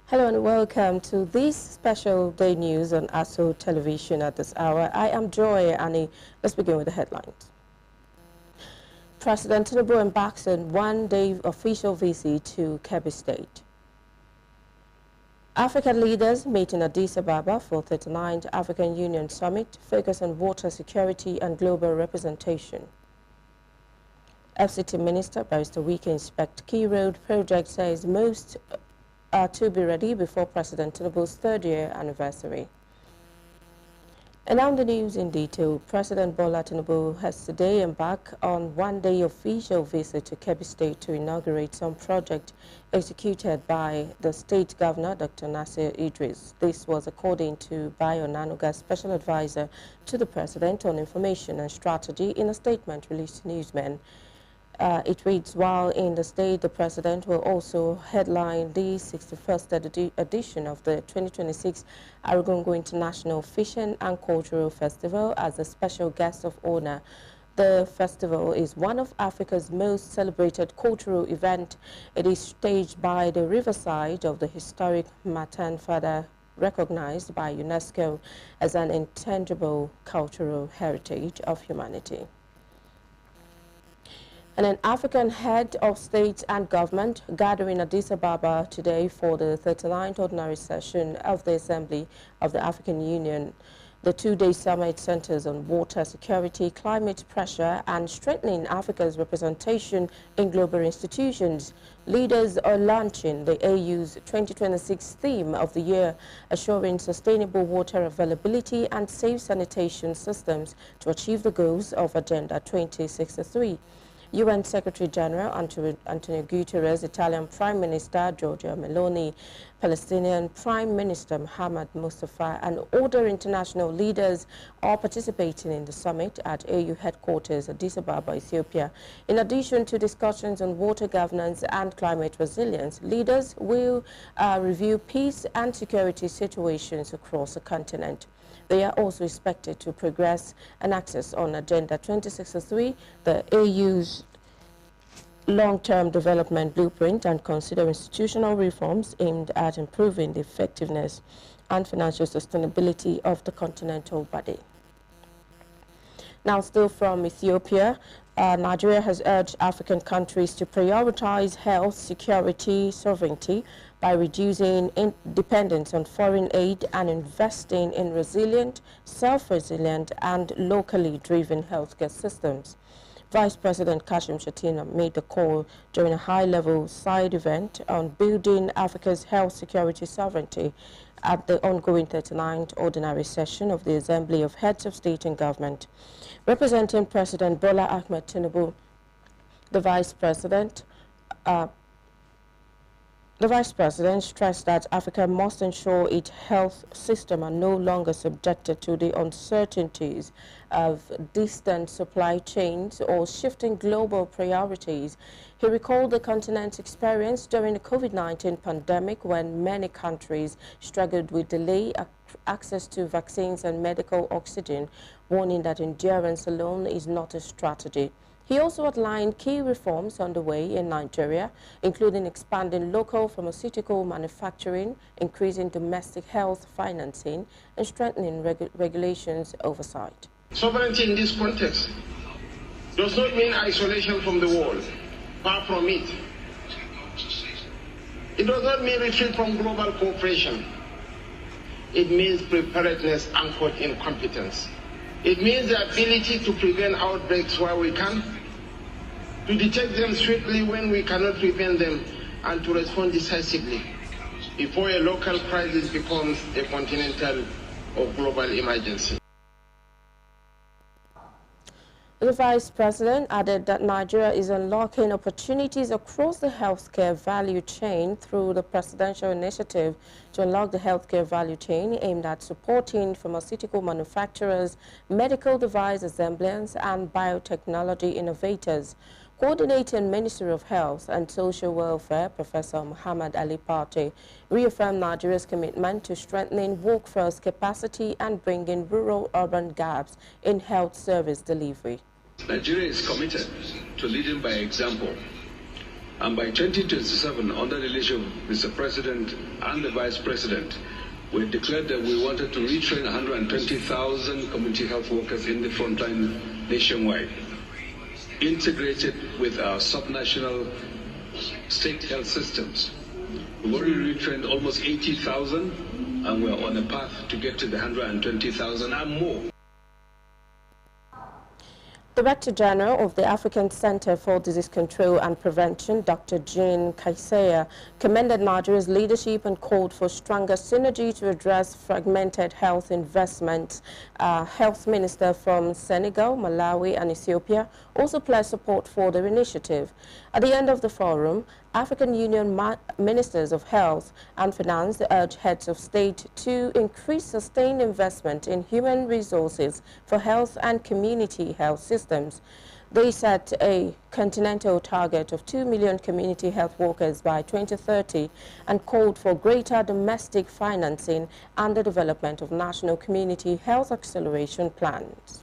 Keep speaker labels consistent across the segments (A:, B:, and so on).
A: Hello and welcome to this special day news on ASO television at this hour. I am Joy Annie. Let's begin with the headlines. President Tinubu embarks on one-day official visit to Kebbi State. African leaders meet in Addis Ababa for 39th African Union Summit, focus on water security and global representation. FCT Minister Barrister Wike inspects key road projects, says most are to be ready before President Tinubu's third-year anniversary. And now the news in detail. President Bola Tinubu has today embarked on one-day official visit to Kebbi State to inaugurate some project executed by the state governor, Dr. Nasir Idris. This was according to Bayo Nanuga, special advisor to the president on information and strategy, in a statement released to newsmen. It reads, while in the state, the president will also headline the 61st edition of the 2026 Arugungu International Fishing and Cultural Festival as a special guest of honor. The festival is one of Africa's most celebrated cultural events. It is staged by the riverside of the historic Matan Fada, recognized by UNESCO as an intangible cultural heritage of humanity. And an African head of state and government gathering Addis Ababa today for the 39th ordinary session of the Assembly of the African Union. The two-day summit centers on water security, climate pressure, and strengthening Africa's representation in global institutions. Leaders are launching the AU's 2026 theme of the year, assuring sustainable water availability and safe sanitation systems to achieve the goals of Agenda 2063. UN Secretary-General Antonio Guterres, Italian Prime Minister Giorgia Meloni, Palestinian Prime Minister Mohammed Mustafa, and other international leaders are participating in the summit at AU headquarters, Addis Ababa, Ethiopia. In addition to discussions on water governance and climate resilience, leaders will review peace and security situations across the continent. They are also expected to progress and access on Agenda 2063, the AU's long-term development blueprint, and consider institutional reforms aimed at improving the effectiveness and financial sustainability of the continental body. Now, still from Ethiopia, Nigeria has urged African countries to prioritize health, security, sovereignty by reducing dependence on foreign aid and investing in resilient, self-resilient, and locally driven healthcare systems. Vice President Kashim Shettima made the call during a high-level side event on building Africa's health security sovereignty at the ongoing 39th ordinary session of the Assembly of Heads of State and Government. Representing President Bola Ahmed Tinubu, the Vice President stressed that Africa must ensure its health system are no longer subjected to the uncertainties of distant supply chains or shifting global priorities. He recalled the continent's experience during the COVID-19 pandemic, when many countries struggled with delayed access to vaccines and medical oxygen, warning that endurance alone is not a strategy. He also outlined key reforms underway in Nigeria, including expanding local pharmaceutical manufacturing, increasing domestic health financing, and strengthening regulations oversight.
B: Sovereignty in this context does not mean isolation from the world. Far from it. It does not mean retreat from global cooperation. It means preparedness anchored in competence. It means the ability to prevent outbreaks where we can, to detect them swiftly when we cannot prevent them, and to respond decisively before a local crisis becomes a continental or global emergency.
A: The Vice President added that Nigeria is unlocking opportunities across the healthcare value chain through the presidential initiative to unlock the healthcare value chain, aimed at supporting pharmaceutical manufacturers, medical device assemblers, and biotechnology innovators. Coordinating Ministry of Health and Social Welfare, Professor Muhammad Ali Pate, reaffirmed Nigeria's commitment to strengthening workforce capacity and bringing rural-urban gaps in health service delivery.
C: Nigeria is committed to leading by example And by 2027, under the leadership of Mr. President and the Vice President, we declared that we wanted to retrain 120,000 community health workers in the frontline nationwide, integrated with our subnational state health systems. We've already retrained almost 80,000, and we're on a path to get to the 120,000 and more.
A: Director General of the African Center for Disease Control and Prevention, Dr. Jean Kaisea, commended Nigeria's leadership and called for stronger synergy to address fragmented health investments. Health Minister from Senegal, Malawi and Ethiopia also pledged support for the initiative. At the end of the forum, African Union Ministers of Health and Finance urged heads of state to increase sustained investment in human resources for health and community health systems. They set a continental target of 2 million community health workers by 2030 and called for greater domestic financing and the development of national community health acceleration plans.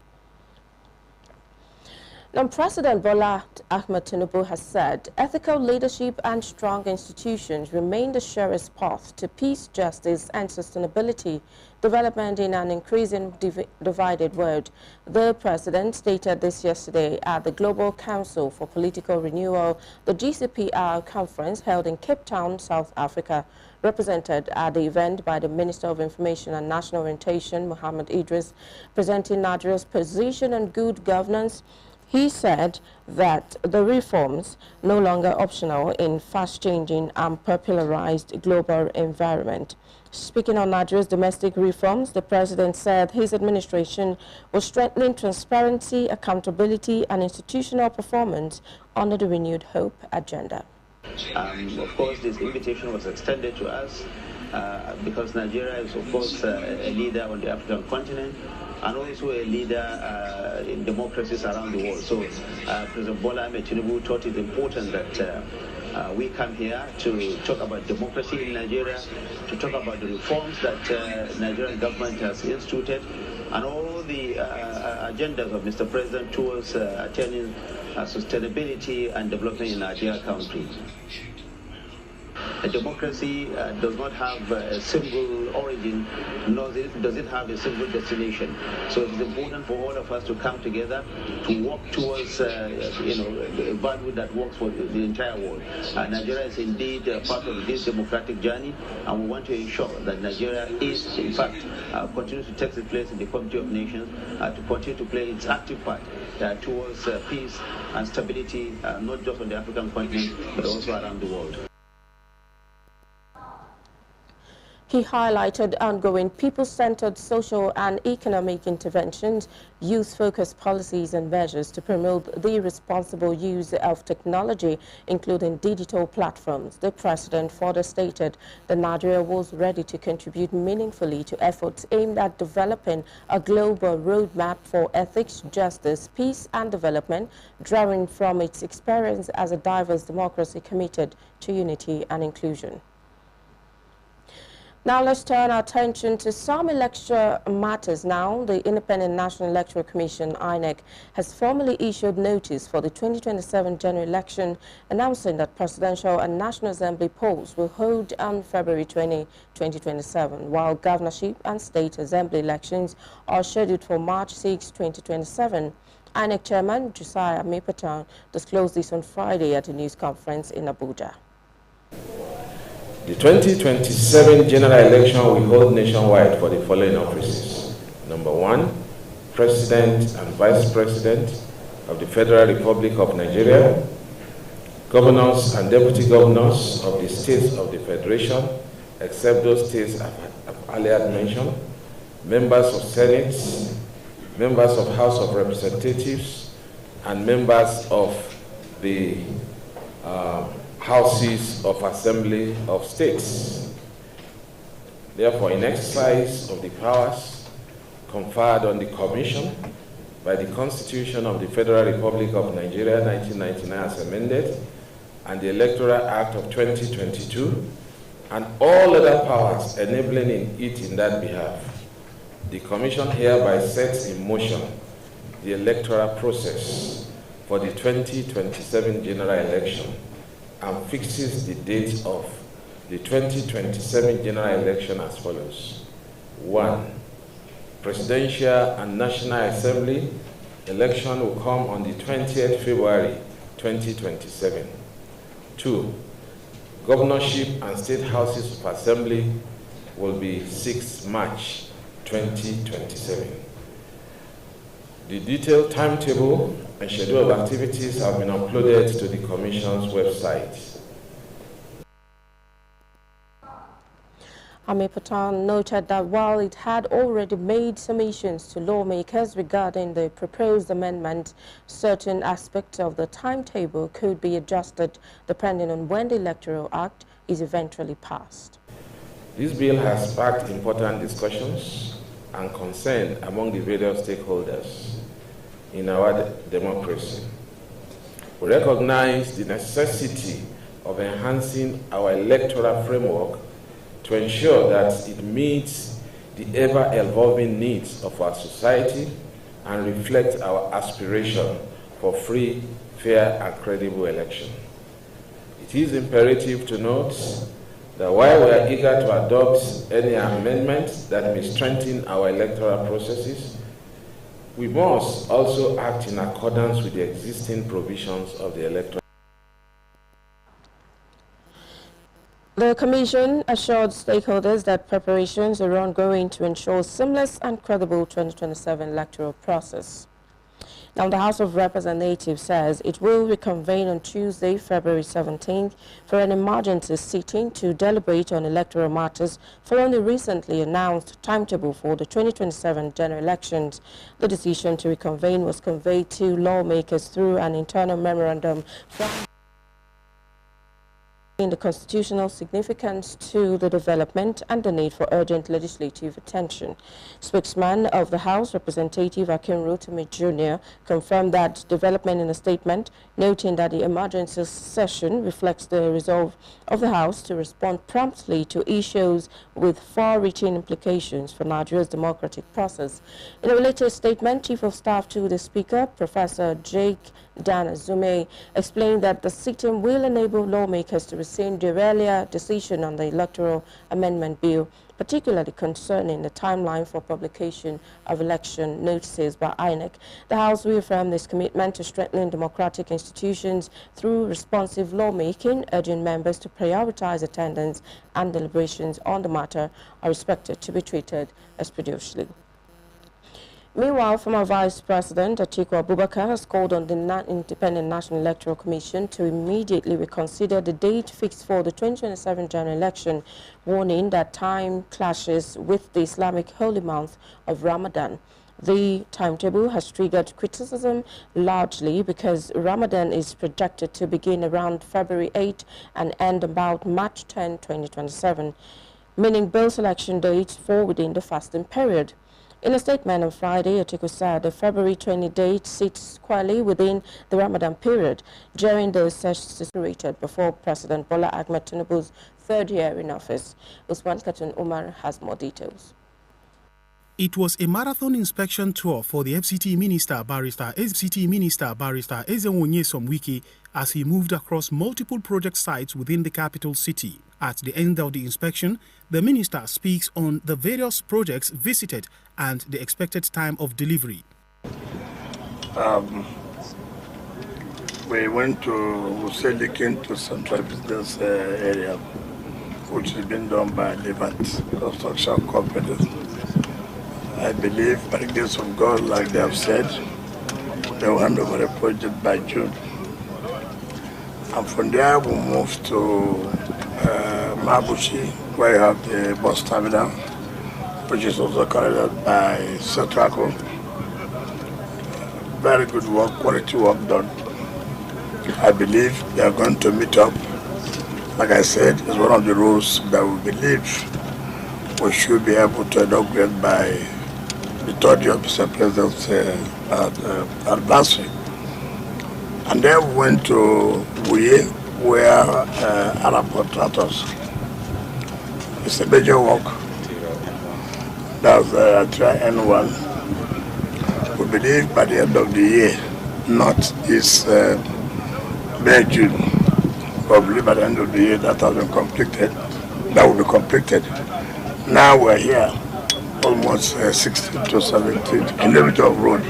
A: Now, President Bola Ahmed Tinubu has said ethical leadership and strong institutions remain the surest path to peace, justice and sustainability development in an increasingly divided world. The president stated this yesterday at the Global Council for Political Renewal, the GCPR conference held in Cape Town, South Africa. Represented at the event by the Minister of Information and National Orientation, Mohammed Idris, presenting Nigeria's position on good governance. He said that the reforms, no longer optional in fast-changing and popularized global environment. Speaking on Nigeria's domestic reforms, the president said his administration was strengthening transparency, accountability, and institutional performance under the Renewed Hope agenda.
D: Of course, this invitation was extended to us because Nigeria is, of course, a leader on the African continent, and also a leader in democracies around the world. So President Bola Ahmed Tinubu thought it important that we come here to talk about democracy in Nigeria, to talk about the reforms that Nigerian government has instituted, and all the agendas of Mr. President towards attaining sustainability and development in our dear country. A democracy does not have a single origin, nor does it have a single destination. So it is important for all of us to come together to work towards, a value that works for the entire world. Nigeria is indeed part of this democratic journey, and we want to ensure that Nigeria is, in fact, continues to take its place in the Community of Nations, to continue to play its active part towards peace and stability, not just on the African continent, but also around the world.
A: He highlighted ongoing people-centered social and economic interventions, youth-focused policies and measures to promote the responsible use of technology, including digital platforms. The president further stated that Nigeria was ready to contribute meaningfully to efforts aimed at developing a global roadmap for ethics, justice, peace and development, drawing from its experience as a diverse democracy committed to unity and inclusion. Now let's turn our attention to some electoral matters now. The Independent National Electoral Commission, INEC, has formally issued notice for the 2027 general election, announcing that presidential and National Assembly polls will hold on February 20, 2027, while governorship and state assembly elections are scheduled for March 6, 2027. INEC Chairman Josiah Mipatan disclosed this on Friday at a news conference in Abuja.
E: The 2027 general election will hold nationwide for the following offices. Number 1, President and Vice President of the Federal Republic of Nigeria, governors and deputy governors of the states of the Federation, except those states I've earlier mentioned, members of Senate, members of House of Representatives, and members of the Houses of Assembly of States. Therefore, in exercise of the powers conferred on the Commission by the Constitution of the Federal Republic of Nigeria 1999 as amended, and the Electoral Act of 2022, and all other powers enabling it in that behalf, the Commission hereby sets in motion the electoral process for the 2027 general election and fixes the date of the 2027 general election as follows. 1. Presidential and National Assembly election will come on the 20th February 2027. 2. Governorship and State Houses of Assembly will be 6 March 2027. The detailed timetable and schedule of activities have been uploaded to the Commission's website.
A: Amir Patan noted that while it had already made submissions to lawmakers regarding the proposed amendment, certain aspects of the timetable could be adjusted depending on when the Electoral Act is eventually passed.
E: This bill has sparked important discussions and concern among the various stakeholders in our democracy. We recognize the necessity of enhancing our electoral framework to ensure that it meets the ever-evolving needs of our society and reflects our aspiration for free, fair, and credible election. It is imperative to note that while we are eager to adopt any amendments that may strengthen our electoral processes, we must also act in accordance with the existing provisions of the electoral.
A: The Commission assured stakeholders that preparations are ongoing to ensure seamless and credible 2027 electoral process. Now, the House of Representatives says it will reconvene on Tuesday, February 17th, for an emergency sitting to deliberate on electoral matters following the recently announced timetable for the 2027 general elections. The decision to reconvene was conveyed to lawmakers through an internal memorandum from the constitutional significance to the development and the need for urgent legislative attention. Spokesman of the House, Representative Akin Rotimi Jr., confirmed that development in a statement, noting that the emergency session reflects the resolve of the House to respond promptly to issues with far-reaching implications for Nigeria's democratic process. In a related statement, Chief of Staff to the Speaker, Professor Jake Danazume, explained that the sitting will enable lawmakers to rescind their earlier decision on the electoral amendment bill, particularly concerning the timeline for publication of election notices by INEC. The House reaffirmed its commitment to strengthening democratic institutions through responsive lawmaking, urging members to prioritize attendance and deliberations on the matter are expected to be treated expeditiously. Meanwhile, former Vice President Atiku Abubakar has called on the Independent National Electoral Commission to immediately reconsider the date fixed for the 2027 general election, warning that time clashes with the Islamic holy month of Ramadan. The timetable has triggered criticism largely because Ramadan is projected to begin around February 8 and end about March 10, 2027, meaning both election dates fall within the fasting period. In a statement on Friday, Atiku said the February 20 date sits squarely within the Ramadan period during the session situated before President Bola Ahmed Tinubu's third year in office. Usman Katun Umar has more details.
F: It was a marathon inspection tour for the FCT Minister Barrister Ezenwonye Somwike as he moved across multiple project sites within the capital city. At the end of the inspection, the minister speaks on the various projects visited and the expected time of delivery.
G: We went to Uselikin to Central Business Area, which has been done by Levant Construction Company. I believe, by the grace of God, like they have said, they will hand over the project by June. And from there, we moved to Mabushi, where you have the bus terminal, which is also carried by Setraco. Very good work, quality work done. I believe they are going to meet up. Like I said, it's one of the rules that we believe we should be able to inaugurate by the third year of Mr. President's anniversary. And then we went to Wuye, where Arab contractors. It's a major work. That's try N1. We believe by the end of the year, not this May, June, Probably by the end of the year that has been completed. That will be completed. Now we're here, almost 16 to 17 kilometers of road.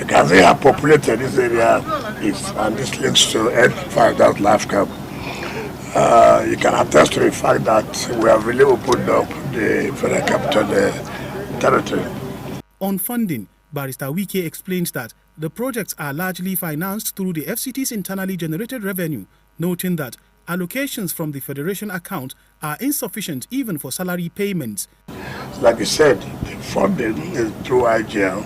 G: As they have populated this area, and this links to F5, that's Life Camp. You can attest to the fact that we have really opened up the Federal Capital Territory.
F: On funding, Barrister Wike explains that the projects are largely financed through the FCT's internally generated revenue, noting that allocations from the Federation account are insufficient even for salary payments.
G: Like I said, the funding is through IGL.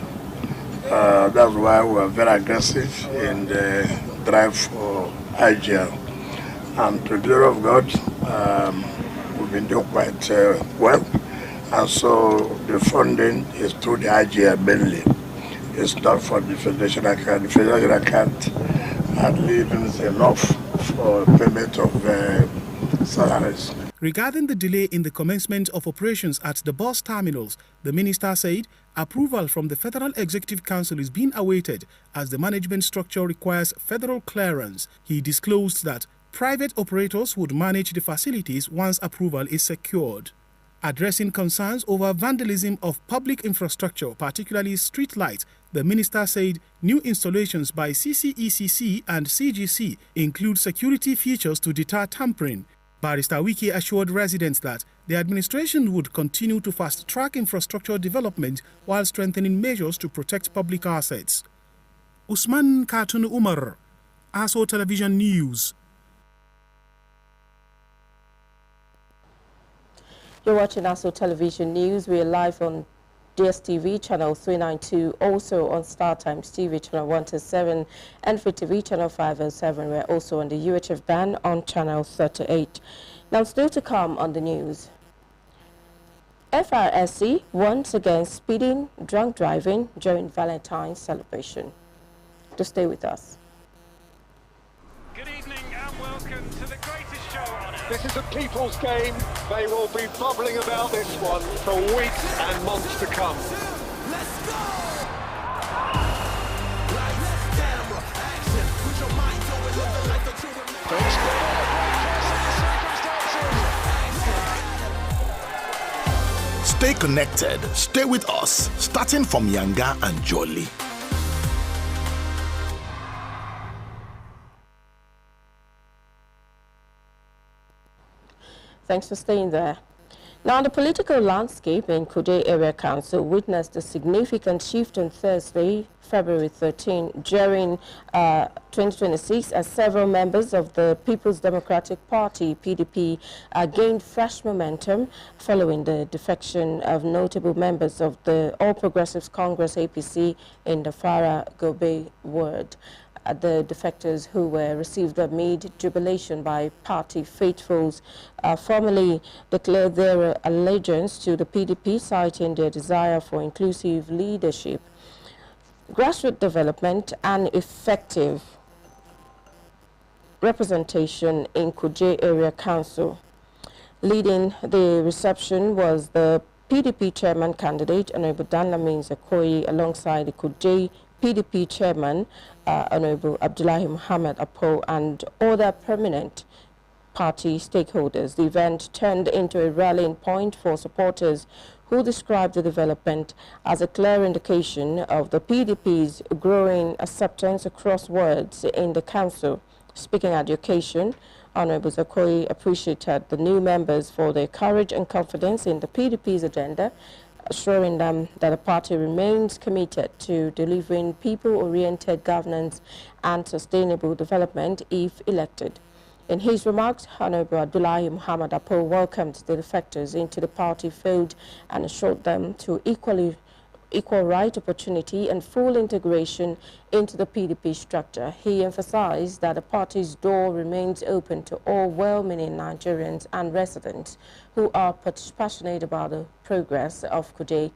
G: That's why we are very aggressive in the drive for IGL. And to the glory of God, we've been doing quite well. And so the funding is through the IGL mainly. It's not for the Federation account. The Federation account hardly even is enough for payment of salaries.
F: Regarding the delay in the commencement of operations at the bus terminals, the minister said approval from the Federal Executive Council is being awaited as the management structure requires federal clearance. He disclosed that private operators would manage the facilities once approval is secured. Addressing concerns over vandalism of public infrastructure, particularly street lights, the minister said new installations by CCECC and CGC include security features to deter tampering. Barrister Wike assured residents that the administration would continue to fast-track infrastructure development while strengthening measures to protect public assets. Usman Katun Umar, ASO Television News.
A: You're watching ASO Television News. We are live on DSTV channel 392, also on StarTimes TV channel 127 and FreeTV channel 507. We're also on the UHF band on channel 38. Now still to come on the news. FRSC once again speeding, drunk driving during Valentine's celebration. To stay with us.
H: Good evening and welcome to the greatest show on earth.
I: This is a people's game. They will be bubbling about this one for weeks and months to come.
J: Let's go! Lights, camera, action. Put your mind to it, live the life that you remember.
K: Stay connected. Stay with us. Starting from Yanga and Jolly.
A: Thanks for staying there. Now, the political landscape in Kuje Area Council witnessed a significant shift on Thursday, February 13, during 2026, as several members of the People's Democratic Party, PDP, gained fresh momentum following the defection of notable members of the All Progressives Congress, APC, in the Farah Gobe ward. The defectors who were received amid jubilation by party faithfuls formally declared their allegiance to the PDP, citing their desire for inclusive leadership, grassroots development, and effective representation in Kuje Area Council. Leading the reception was the PDP chairman candidate, Honorable Danlami Nzekoyi, alongside the Kuje PDP chairman, Honorable Abdullahi Muhammad Apo, and other prominent party stakeholders. The event turned into a rallying point for supporters who described the development as a clear indication of the PDP's growing acceptance across wards in the council. Speaking at the occasion, Honorable Nzekoyi appreciated the new members for their courage and confidence in the PDP's agenda, assuring them that the party remains committed to delivering people-oriented governance and sustainable development if elected. In his remarks, Honorable Abdullahi Muhammad Apo welcomed the defectors into the party fold and assured them to equal right opportunity and full integration into the PDP structure. He emphasized that the party's door remains open to all well-meaning Nigerians and residents who are passionate about the progress of Kuje.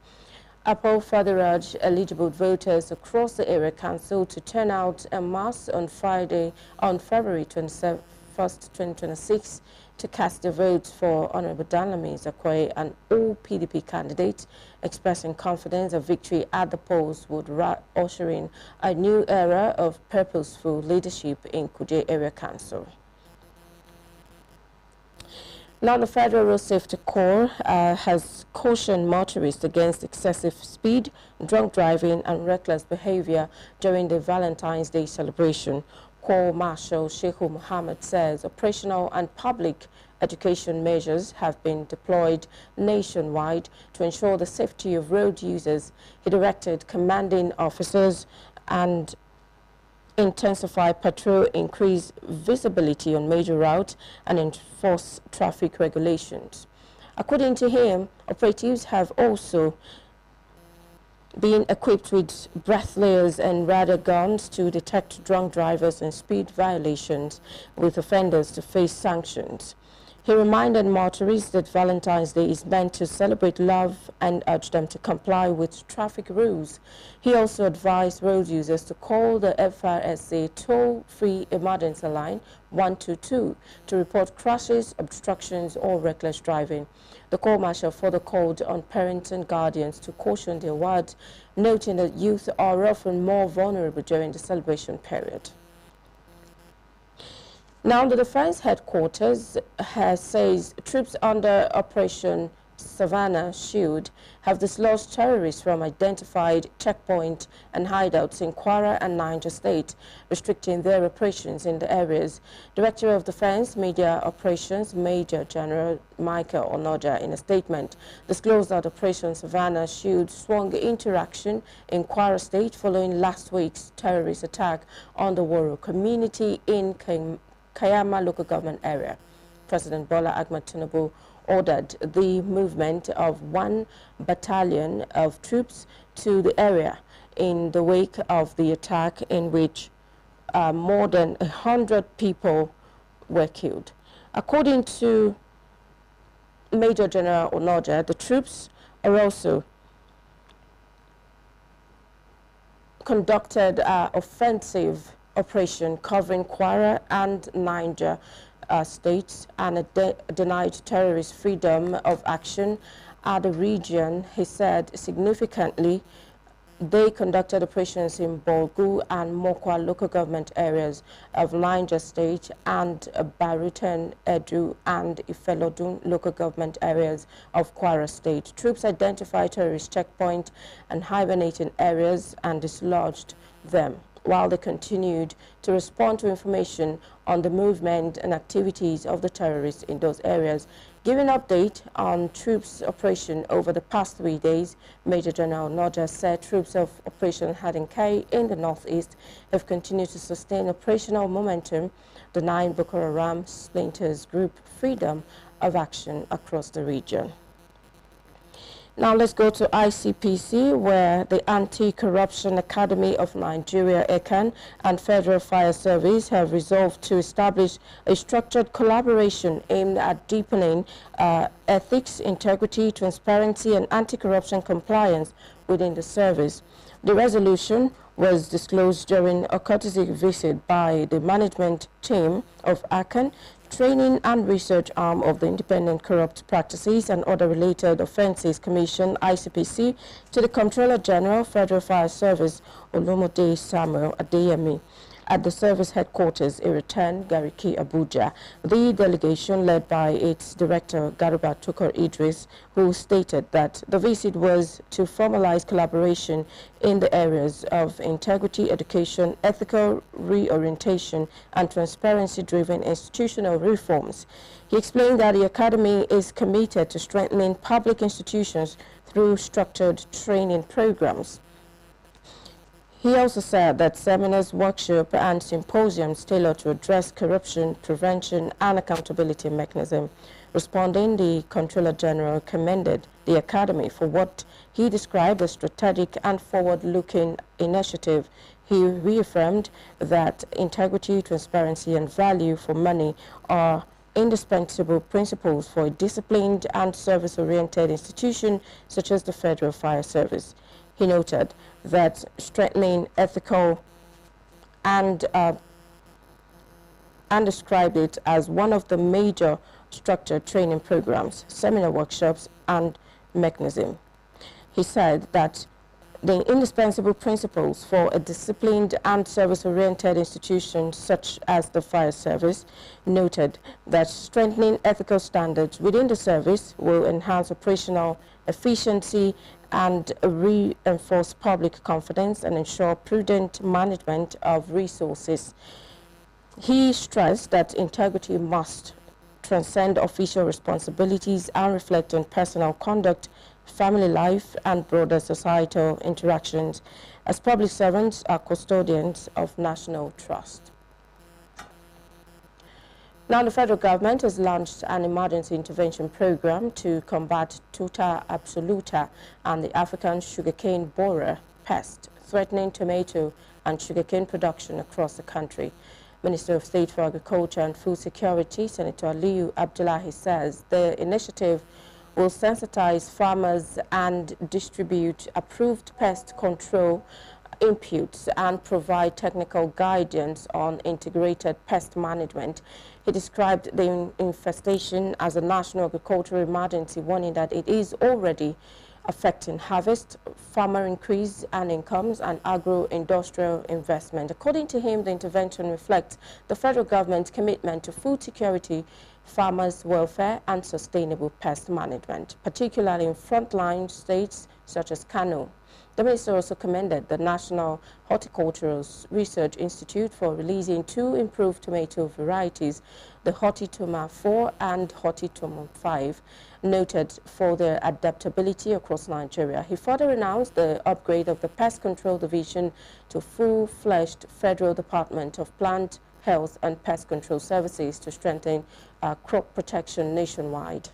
A: Apo further urged eligible voters across the area council to turn out en masse on Friday, on February 21st, 2026, to cast their votes for Honorable Danlami Nzekoyi and all PDP candidates, expressing confidence that victory at the polls would usher in a new era of purposeful leadership in Kuje Area Council. Now, the Federal Road Safety Corps has cautioned motorists against excessive speed, drunk driving and reckless behavior during the Valentine's Day celebration. Corps Marshal Sheikhu Mohammed says operational and public education measures have been deployed nationwide to ensure the safety of road users. He directed commanding officers and intensify patrol, increase visibility on major routes, and enforce traffic regulations. According to him, operatives have also been equipped with breathalyzers and radar guns to detect drunk drivers and speed violations, with offenders to face sanctions. He reminded motorists that Valentine's Day is meant to celebrate love and urged them to comply with traffic rules. He also advised road users to call the FRSA toll-free emergency line 122 to report crashes, obstructions or reckless driving. The Corps Marshal further called on parents and guardians to caution their words, noting that youth are often more vulnerable during the celebration period. Now, the Defense Headquarters says troops under Operation Savannah Shield have dislodged terrorists from identified checkpoints and hideouts in Kwara and Niger State, restricting their operations in the areas. Director of Defense Media Operations, Major General Michael Onoja, in a statement, disclosed that Operation Savannah Shield swung into action in Kwara State following last week's terrorist attack on the Woro community in Kayama local government area. President Bola Ahmed Tinubu ordered the movement of 1 battalion of troops to the area in the wake of the attack, in which more than 100 people were killed. According to Major General Onoja, the troops are also conducted offensive operation covering Kwara and Niger states and denied terrorists freedom of action at the region. He said significantly they conducted operations in Bolgu and Mokwa local government areas of Niger State and Barutan, Edu and Ifelodun local government areas of Kwara State. Troops identified terrorist checkpoints and hibernating areas and dislodged them, while they continued to respond to information on the movement and activities of the terrorists in those areas. Giving update on troops' operation over the past 3 days, Major General Noja said troops of Operation Hadinkai in the northeast have continued to sustain operational momentum, denying Boko Haram splinters group freedom of action across the region. Now let's go to ICPC, where the Anti-Corruption Academy of Nigeria, ECAN, and Federal Fire Service have resolved to establish a structured collaboration aimed at deepening ethics, integrity, transparency, and anti-corruption compliance within the service. The resolution was disclosed during a courtesy visit by the management team of ECAN, Training and Research Arm of the Independent Corrupt Practices and Other Related Offences Commission, ICPC, to the Comptroller General, Federal Fire Service, Olumide Samuel Adeyemi, at the service headquarters, Iritan, Gariki, Abuja. The delegation, led by its director, Garuba Tukur Idris, who stated that the visit was to formalize collaboration in the areas of integrity, education, ethical reorientation, and transparency-driven institutional reforms. He explained that the Academy is committed to strengthening public institutions through structured training programs. He also said that seminars, workshops, and symposiums tailored to address corruption, prevention, and accountability mechanism. Responding, the Comptroller General commended the Academy for what he described as strategic and forward-looking initiative. He reaffirmed that integrity, transparency, and value for money are indispensable principles for a disciplined and service-oriented institution such as the Federal Fire Service. He noted that strengthening ethical and described it as one of the major structured training programs, seminar workshops, and mechanism. He said that the indispensable principles for a disciplined and service-oriented institution such as the fire service, noted that strengthening ethical standards within the service will enhance operational efficiency and reinforce public confidence and ensure prudent management of resources. He stressed that integrity must transcend official responsibilities and reflect on personal conduct, family life, and broader societal interactions, as public servants are custodians of national trust. Now, the federal government has launched an emergency intervention program to combat Tuta absoluta and the African sugarcane borer pest, threatening tomato and sugarcane production across the country. Minister of State for Agriculture and Food Security, Senator Aliyu Abdullahi, says the initiative will sensitize farmers and distribute approved pest control inputs and provide technical guidance on integrated pest management. He described the infestation as a national agricultural emergency, warning that it is already affecting harvest, farmer increase and incomes, and agro-industrial investment. According to him, the intervention reflects the federal government's commitment to food security, farmers' welfare, and sustainable pest management, particularly in frontline states such as Kano. The minister also commended the National Horticultural Research Institute for releasing 2 improved tomato varieties, the Hortitoma 4 and Hortitoma 5, noted for their adaptability across Nigeria. He further announced the upgrade of the Pest Control Division to full-fledged Federal Department of Plant Health and Pest Control Services to strengthen crop protection nationwide.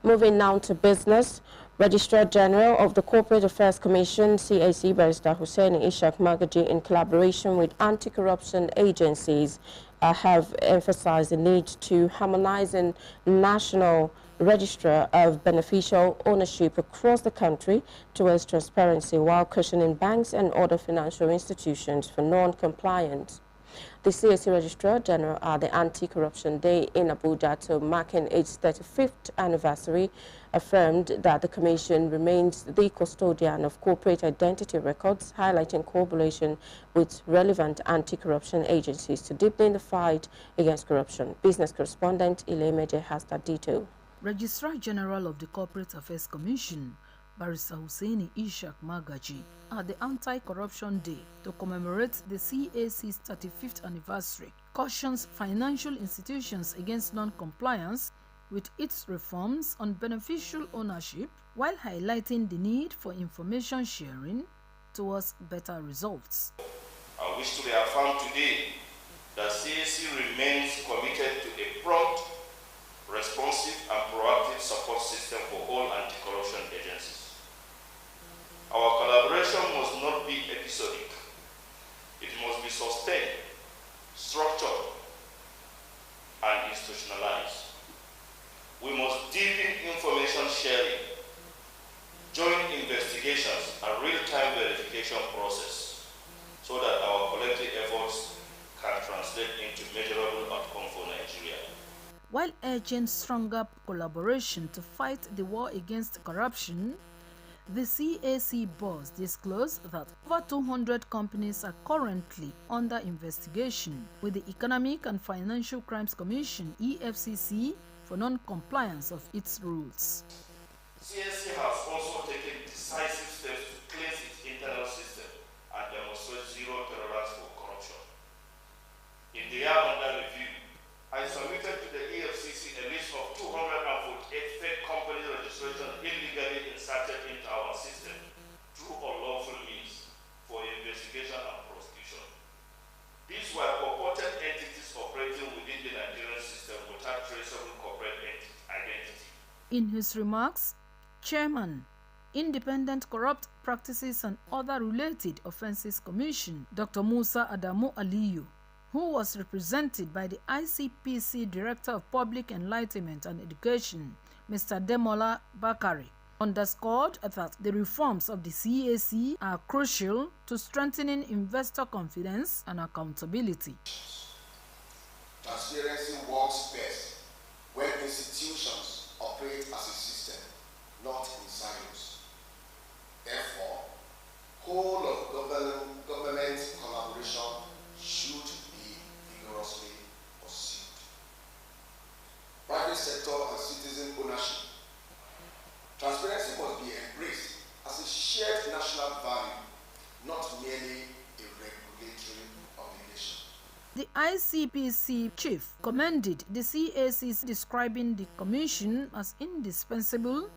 A: Moving now to business, Registrar General of the Corporate Affairs Commission, CAC, Barrister Hussein Ishaq Magaji, in collaboration with anti-corruption agencies, have emphasized the need to harmonize a national register of beneficial ownership across the country towards transparency while cushioning banks and other financial institutions for non-compliance. The CAC Registrar General at the Anti-Corruption Day in Abuja, to marking its 35th anniversary, affirmed that the Commission remains the custodian of corporate identity records, highlighting cooperation with relevant anti-corruption agencies to deepen the fight against corruption. Business correspondent Ilemeje has that detail.
L: Registrar General of the Corporate Affairs Commission, Barrister Hussein Ishaq Magaji, at the Anti-Corruption Day to commemorate the CAC's 35th anniversary, cautions financial institutions against non-compliance with its reforms on beneficial ownership, while highlighting the need for information sharing towards better results.
M: I wish to reaffirm today that CAC remains committed to a prompt, responsive and proactive support system for all anti-corruption agencies. Our collaboration must not be episodic. It must be sustained, structured, and institutionalized. We must deepen information sharing, joint investigations, and real-time verification process so that our collective efforts can translate into measurable outcome for Nigeria.
L: While urging stronger collaboration to fight the war against corruption, the CAC boss disclosed that over 200 companies are currently under investigation with the Economic and Financial Crimes Commission, EFCC, for non-compliance of its rules.
M: CAC has also taken decisive steps to cleanse its internal system and demonstrate zero tolerance for corruption. In the year under review, I submitted to the EFCC a list of 248 fake company registrations illegally inserted into our system through unlawful means for investigation and prosecution. These were purported entities operating within the Nigerian system without traceable corporate identity.
L: In his remarks, Chairman, Independent Corrupt Practices and Other Related Offences Commission, Dr. Musa Adamu Aliyu, who was represented by the ICPC Director of Public Enlightenment and Education, Mr. Demola Bakari, underscored that the reforms of the CAC are crucial to strengthening investor confidence and accountability.
N: Transparency works best when institutions operate as a system, not in silos. Therefore, whole of government collaboration should be vigorously pursued. Private sector and citizen ownership. Transparency must be embraced as a shared national value, not merely a regulatory obligation.
L: The ICPC chief commended the CAC, describing the commission as indispensable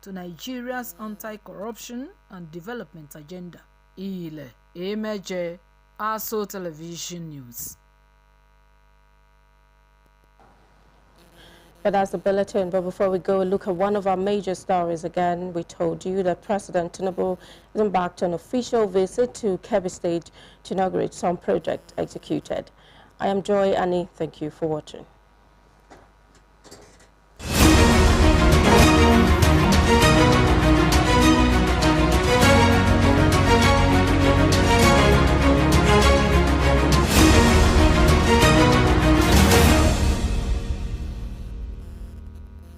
L: to Nigeria's anti-corruption and development agenda. Ile Emeje, ASO Television News.
A: But that's the bulletin. But before we go, look at one of our major stories again. We told you that President Tinubu is embarked on an official visit to Kebbi State to inaugurate some project executed. I am Joy Annie. Thank you for watching.